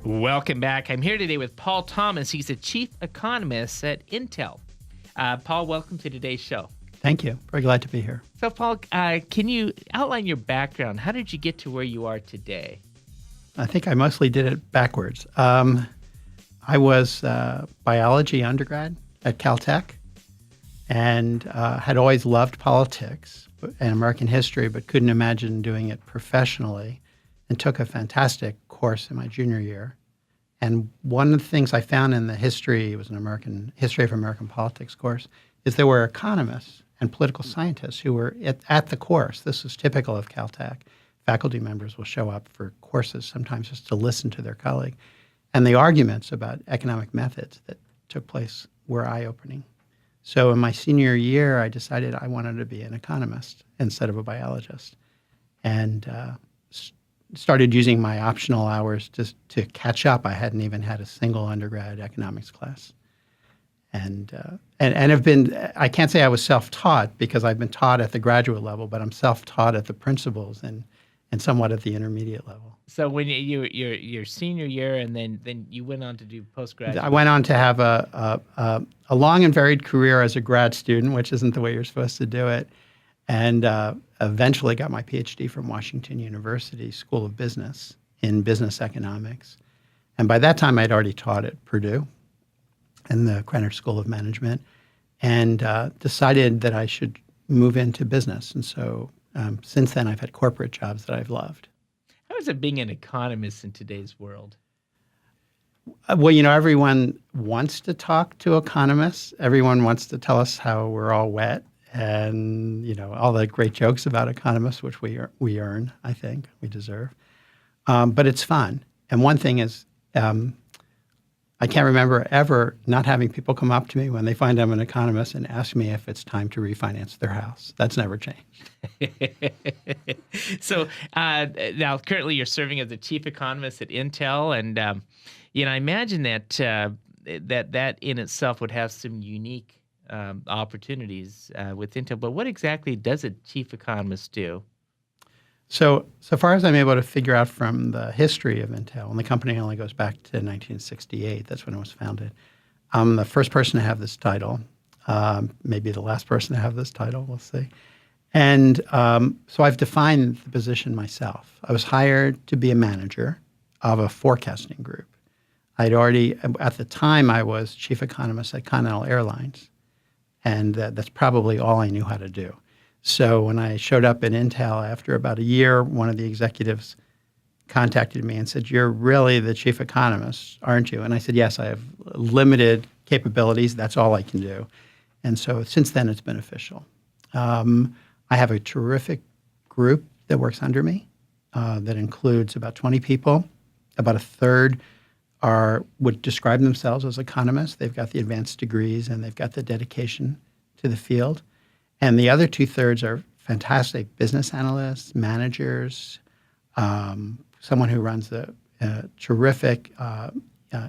Welcome back. I'm here today with Paul Thomas. He's the chief economist at Intel. Paul, welcome to today's show. Thank you. Very glad to be here. So, Paul, can you outline your background? How did you get to where you are today? I think I mostly did it backwards. I was a biology undergrad at Caltech and had always loved politics and American history, but couldn't imagine doing it professionally, and took a fantastic course in my junior year. And one of the things I found in the history, it was an history of American politics course, is there were economists and political scientists who were at the course. This was typical of Caltech. Faculty members will show up for courses sometimes just to listen to their colleague. And the arguments about economic methods that took place were eye-opening. So in my senior year, I decided I wanted to be an economist instead of a biologist, and started using my optional hours just to catch up. I hadn't even had a single undergrad economics class. And have been, I can't say I was self-taught because I've been taught at the graduate level, but I'm self-taught at the principles and somewhat at the intermediate level. So when your senior year, and then you went on to do postgraduate. I went on to have a long and varied career as a grad student, which isn't the way you're supposed to do it, and eventually got my PhD from Washington University School of Business in business economics. And by that time, I'd already taught at Purdue in the Krannert School of Management, and decided that I should move into business. And so since then, I've had corporate jobs that I've loved. How is it being an economist in today's world? Well, everyone wants to talk to economists. Everyone wants to tell us how we're all wet, and all the great jokes about economists, which we earn, I think, we deserve. But it's fun. And one thing is, I can't remember ever not having people come up to me when they find I'm an economist and ask me if it's time to refinance their house. That's never changed. So now currently you're serving as the chief economist at Intel, and I imagine that that in itself would have some unique opportunities with Intel. But what exactly does a chief economist do? So far as I'm able to figure out from the history of Intel, and the company only goes back to 1968, that's when it was founded, I'm the first person to have this title, maybe the last person to have this title, we'll see. And so I've defined the position myself. I was hired to be a manager of a forecasting group. At the time, I was chief economist at Continental Airlines, and that's probably all I knew how to do. So when I showed up at Intel after about a year, one of the executives contacted me and said, "You're really the chief economist, aren't you?" And I said, "Yes, I have limited capabilities. That's all I can do." And so since then, it's been official. I have a terrific group that works under me that includes about 20 people. About a third would describe themselves as economists. They've got the advanced degrees and they've got the dedication to the field. And the other 2/3 are fantastic business analysts, managers, someone who runs a terrific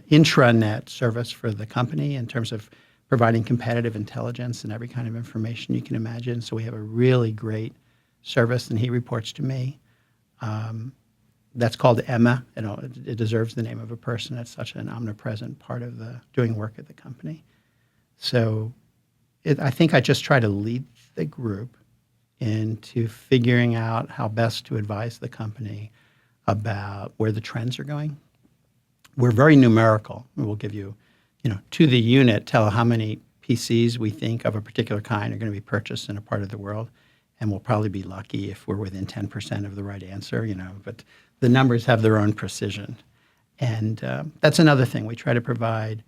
intranet service for the company in terms of providing competitive intelligence and every kind of information you can imagine. So we have a really great service, and he reports to me. That's called Emma. It deserves the name of a person. It's such an omnipresent part of doing work at the company. So I think I just try to lead the group into figuring out how best to advise the company about where the trends are going. We're very numerical. We'll give you, to the unit, tell how many PCs we think of a particular kind are going to be purchased in a part of the world, and we'll probably be lucky if we're within 10% of the right answer, but the numbers have their own precision. And that's another thing. We try to provide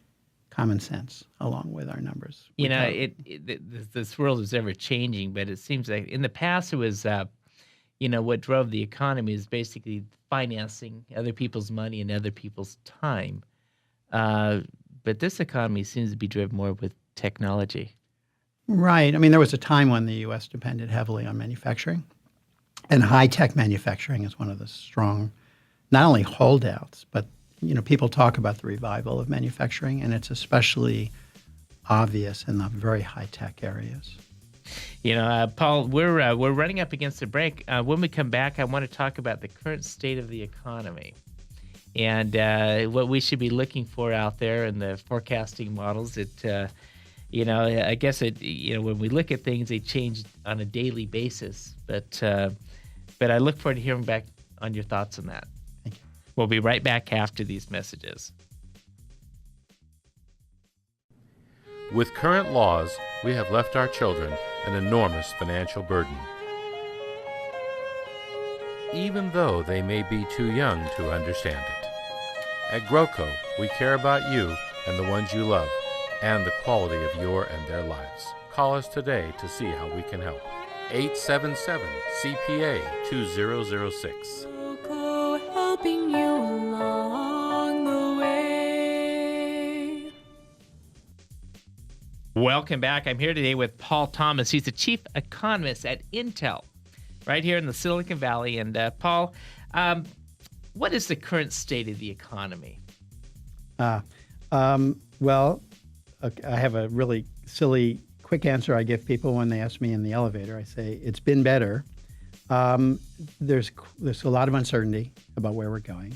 common sense along with our numbers. This world is ever changing, but it seems like in the past it was, what drove the economy is basically financing other people's money and other people's time. But this economy seems to be driven more with technology. Right. I mean, there was a time when the U.S. depended heavily on manufacturing, and high-tech manufacturing is one of the strong, not only holdouts, but people talk about the revival of manufacturing, and it's especially obvious in the very high-tech areas. Paul, we're running up against the break. When we come back, I want to talk about the current state of the economy. and what we should be looking for out there in the forecasting models. I guess when we look at things, they change on a daily basis. But I look forward to hearing back on your thoughts on that. Thank you. We'll be right back after these messages. With current laws, we have left our children an enormous financial burden. Even though they may be too young to understand it. At GrowCo, we care about you and the ones you love, and the quality of your and their lives. Call us today to see how we can help. 877-CPA-2006. Helping you along the way. Welcome back. I'm here today with Paul Thomas. He's the chief economist at Intel, right here in the Silicon Valley. And Paul, what is the current state of the economy? Well, I have a really silly, quick answer I give people when they ask me in the elevator. I say, it's been better. There's a lot of uncertainty about where we're going.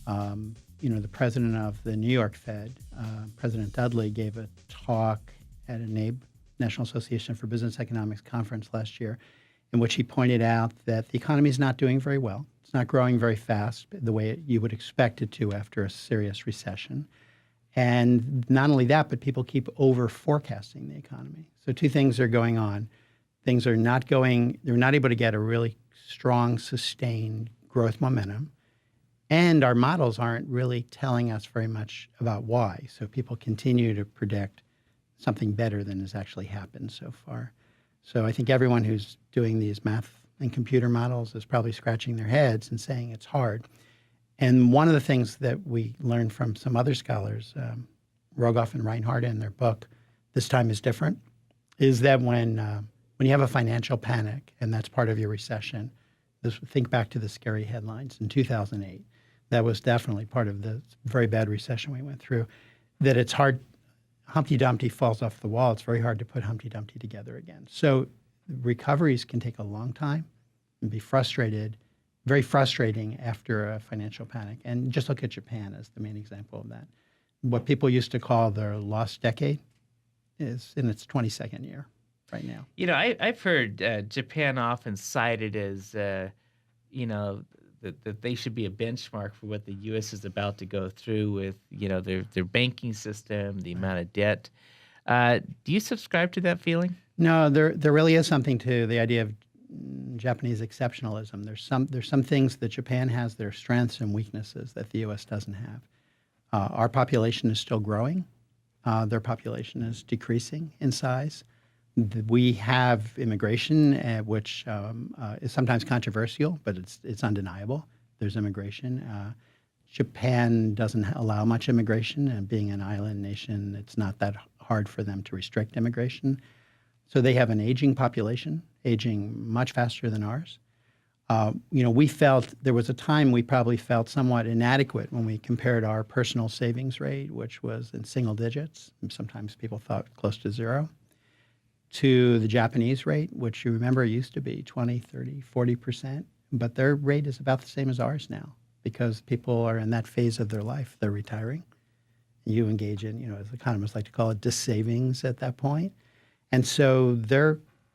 The president of the New York Fed, President Dudley, gave a talk at a NABE, National Association for Business Economics conference last year, in which he pointed out that the economy is not doing very well. It's not growing very fast the way you would expect it to after a serious recession. And not only that, but people keep over forecasting the economy. So two things are going on. Things are not going, they're not able to get a really strong, sustained growth momentum. And our models aren't really telling us very much about why. So people continue to predict something better than has actually happened so far. So I think everyone who's doing these math and computer models is probably scratching their heads and saying it's hard. And one of the things that we learned from some other scholars, Rogoff and Reinhardt in their book, This Time is Different, is that when you have a financial panic and that's part of your recession, think back to the scary headlines in 2008. That was definitely part of the very bad recession we went through, that it's hard, Humpty Dumpty falls off the wall. It's very hard to put Humpty Dumpty together again. So recoveries can take a long time and be very frustrating after a financial panic. And just look at Japan as the main example of that. What people used to call their lost decade is in its 22nd year right now. I've heard Japan often cited as, that they should be a benchmark for what the U.S. is about to go through with, their banking system, the amount of debt. Do you subscribe to that feeling? No, there really is something to the idea of Japanese exceptionalism. There's some things that Japan has, their strengths and weaknesses that the U.S. doesn't have. Our population is still growing. Their population is decreasing in size. We have immigration, which is sometimes controversial, but it's undeniable. There's immigration. Japan doesn't allow much immigration, and being an island nation, it's not that hard for them to restrict immigration. So they have an aging population, aging much faster than ours. We felt there was a time we probably felt somewhat inadequate when we compared our personal savings rate, which was in single digits, and sometimes people thought close to zero, to the Japanese rate, which you remember used to be 20, 30, 40%, but their rate is about the same as ours now because people are in that phase of their life. They're retiring. You engage in, as economists like to call it, dissavings at that point. And so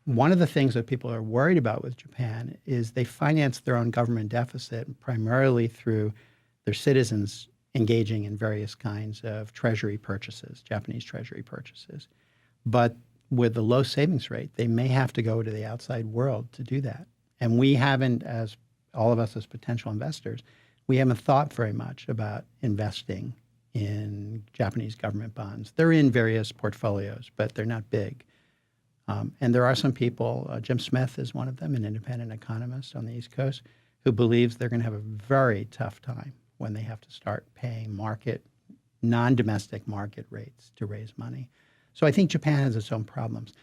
one of the things that people are worried about with Japan is they finance their own government deficit primarily through their citizens engaging in various kinds of treasury purchases, Japanese treasury purchases. But with the low savings rate, they may have to go to the outside world to do that. And we haven't, as all of us as potential investors, we haven't thought very much about investing in Japanese government bonds. They're in various portfolios, but they're not big. And there are some people, Jim Smith is one of them, an independent economist on the East Coast, who believes they're going to have a very tough time when they have to start paying non-domestic market rates to raise money. So I think Japan has its own problems.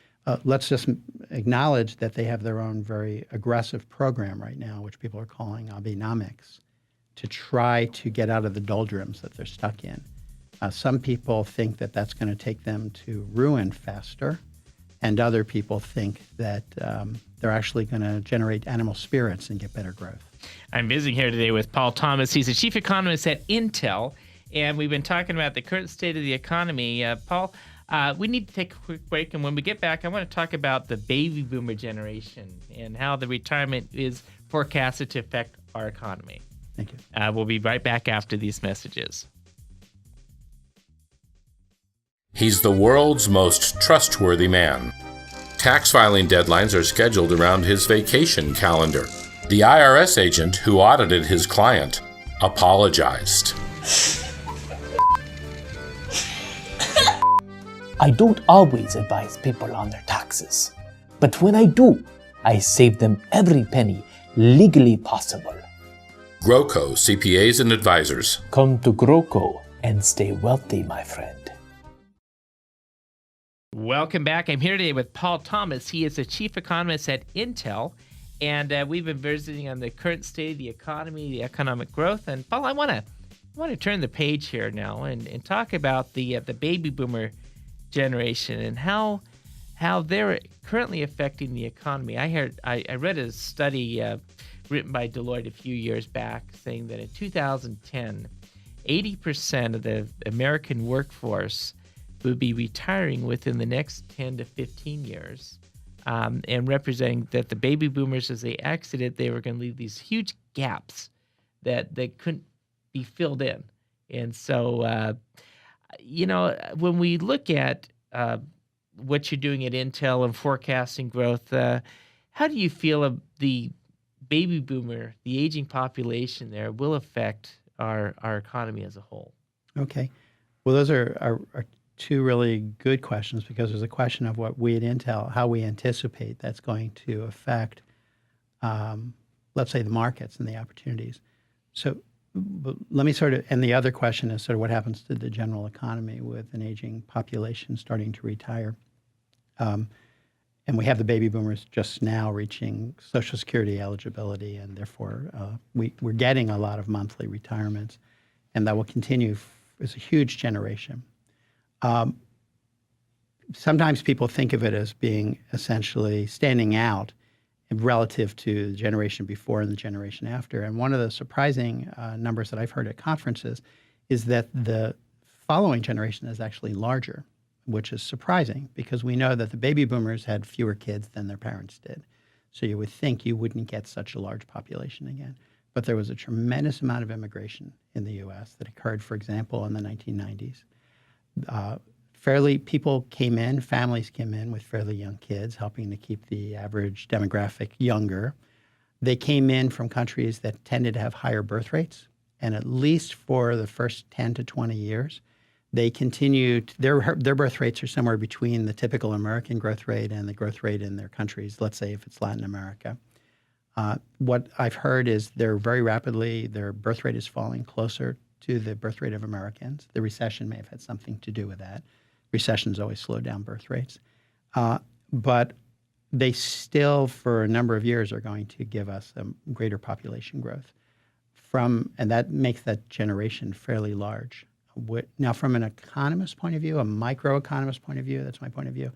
Let's just acknowledge that they have their own very aggressive program right now, which people are calling Abenomics, to try to get out of the doldrums that they're stuck in. Some people think that that's going to take them to ruin faster, and other people think that they're actually going to generate animal spirits and get better growth. I'm visiting here today with Paul Thomas. He's the chief economist at Intel, and we've been talking about the current state of the economy. Paul, we need to take a quick break, and when we get back, I want to talk about the baby boomer generation and how the retirement is forecasted to affect our economy. Thank you. We'll be right back after these messages. He's the world's most trustworthy man. Tax filing deadlines are scheduled around his vacation calendar. The IRS agent who audited his client apologized. I don't always advise people on their taxes, but when I do, I save them every penny legally possible. GROCO CPAs and Advisors. Come to GROCO and stay wealthy, my friend. Welcome back. I'm here today with Paul Thomas. He is the chief economist at Intel, and we've been visiting on the current state of the economy, the economic growth. And Paul, I want to turn the page here now and talk about the baby boomer generation and how they're currently affecting the economy. I read a study written by Deloitte a few years back saying that in 2010, 80% of the American workforce would be retiring within the next 10 to 15 years, and representing that the baby boomers, as they exited, they were going to leave these huge gaps that couldn't be filled in. And so, when we look at what you're doing at Intel and forecasting growth, how do you feel the baby boomer, the aging population there, will affect our economy as a whole? Okay. Well, those are two really good questions, because there's a question of what we at Intel, how we anticipate that's going to affect, let's say, the markets and the opportunities. So let me and the other question is sort of what happens to the general economy with an aging population starting to retire. And we have the baby boomers just now reaching Social Security eligibility, and therefore we're getting a lot of monthly retirements, and that will continue as a huge generation. Sometimes people think of it as being essentially standing out relative to the generation before and the generation after. And one of the surprising numbers that I've heard at conferences is that the following generation is actually larger, which is surprising because we know that the baby boomers had fewer kids than their parents did. So you would think you wouldn't get such a large population again. But there was a tremendous amount of immigration in the U.S. that occurred, for example, in the 1990s. Families came in with fairly young kids, helping to keep the average demographic younger. They came in from countries that tended to have higher birth rates, and at least for the first 10 to 20 years, they continued, their birth rates are somewhere between the typical American growth rate and the growth rate in their countries, let's say if it's Latin America. What I've heard is their birth rate is falling closer to the birth rate of Americans. The recession may have had something to do with that. Recessions always slow down birth rates. But they still, for a number of years, are going to give us a greater population growth. And that makes that generation fairly large. Now, from an economist point of view, a microeconomist point of view, that's my point of view,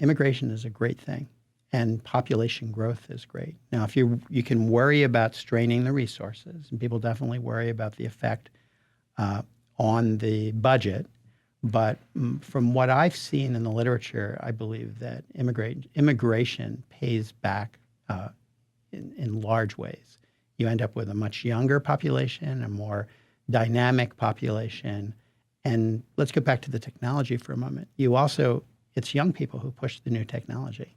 immigration is a great thing, and population growth is great. Now, if you can worry about straining the resources, and people definitely worry about the effect on the budget, but from what I've seen in the literature, I believe that immigration pays back in large ways. You end up with a much younger population, a more dynamic population. And let's go back to the technology for a moment. It's young people who push the new technology.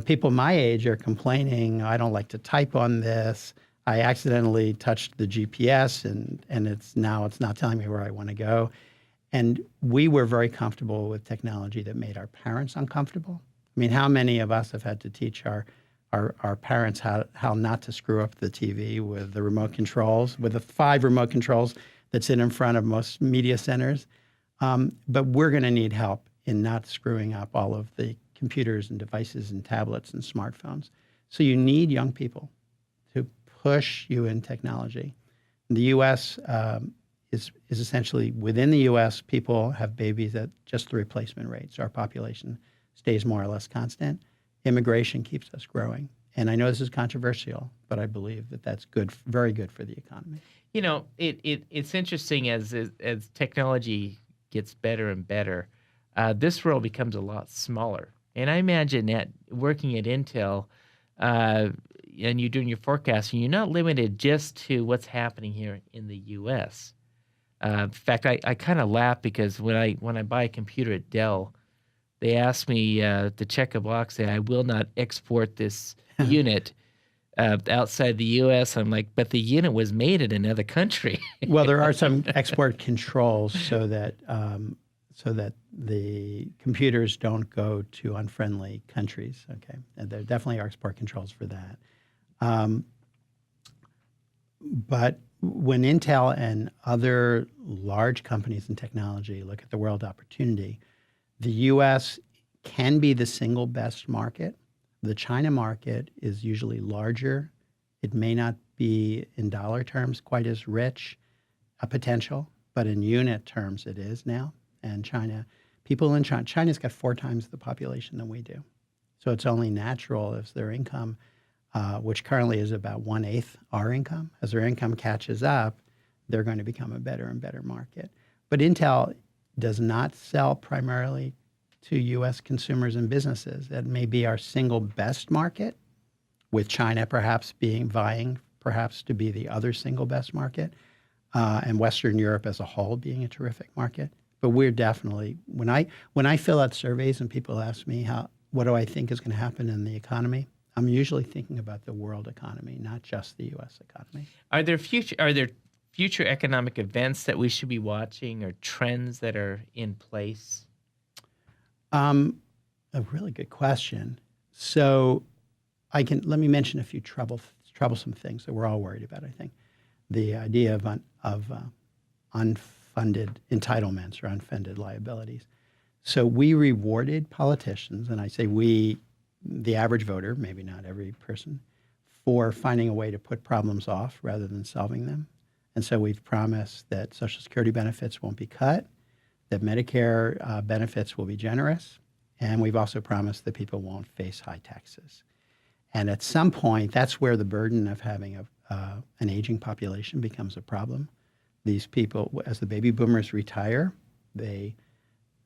People my age are complaining, I don't like to type on this. I accidentally touched the GPS and it's not telling me where I want to go. And we were very comfortable with technology that made our parents uncomfortable. I mean, how many of us have had to teach our parents how not to screw up the TV with the remote controls, with the 5 remote controls that sit in front of most media centers? But we're going to need help in not screwing up all of the computers and devices and tablets and smartphones. So you need young people to push you in technology. The U.S. is essentially, within the U.S., people have babies at just the replacement rate. So our population stays more or less constant. Immigration keeps us growing. And I know this is controversial, but I believe that that's good, very good for the economy. You know, it's interesting as technology gets better and better, this world becomes a lot smaller. And I imagine that working at Intel, and you're doing your forecasting, you're not limited just to what's happening here in the U.S. In fact, I kind of laugh because when I buy a computer at Dell, they ask me to check a box, say I will not export this unit outside the U.S. I'm like, but the unit was made in another country. Well, there are some export controls so that the computers don't go to unfriendly countries. Okay, and there definitely are export controls for that. But when Intel and other large companies in technology look at the world opportunity, the U.S. can be the single best market. The China market is usually larger. It may not be in dollar terms quite as rich a potential, but in unit terms it is now. And China's got 4 times the population than we do. So it's only natural as their income, which currently is about 1/8 our income, as their income catches up, they're going to become a better and better market. But Intel does not sell primarily to U.S. consumers and businesses. That may be our single best market, with China perhaps vying to be the other single best market, and Western Europe as a whole being a terrific market. But we're definitely, when I fill out surveys and people ask me what do I think is going to happen in the economy, I'm usually thinking about the world economy, not just the U.S. economy. Are there future economic events that we should be watching, or trends that are in place? A really good question. So let me mention a few troublesome things that we're all worried about, I think. The idea of unfunded entitlements or unfunded liabilities. So we rewarded politicians, and I say we, the average voter, maybe not every person, for finding a way to put problems off rather than solving them. And so we've promised that Social Security benefits won't be cut, that Medicare benefits will be generous, and we've also promised that people won't face high taxes. And at some point, that's where the burden of having an aging population becomes a problem. These people, as the baby boomers retire, they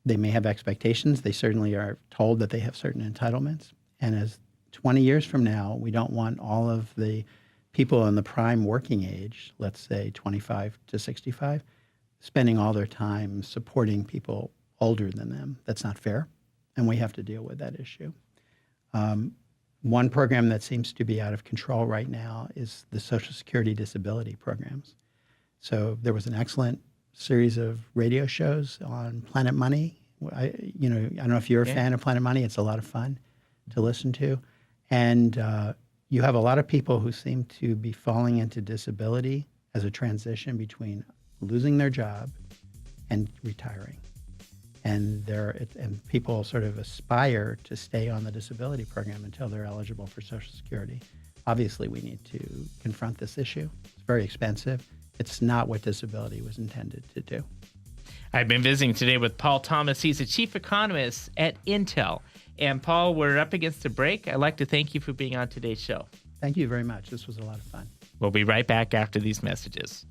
may have expectations. They certainly are told that they have certain entitlements. And as 20 years from now, we don't want all of the people in the prime working age, let's say 25 to 65, spending all their time supporting people older than them. That's not fair, and we have to deal with that issue. One program that seems to be out of control right now is the Social Security disability programs. So there was an excellent series of radio shows on Planet Money. I don't know if you're a fan of Planet Money. It's a lot of fun to listen to. And you have a lot of people who seem to be falling into disability as a transition between losing their job and retiring. And people sort of aspire to stay on the disability program until they're eligible for Social Security. Obviously, we need to confront this issue. It's very expensive. It's not what disability was intended to do. I've been visiting today with Paul Thomas. He's the chief economist at Intel. And Paul, we're up against a break. I'd like to thank you for being on today's show. Thank you very much. This was a lot of fun. We'll be right back after these messages.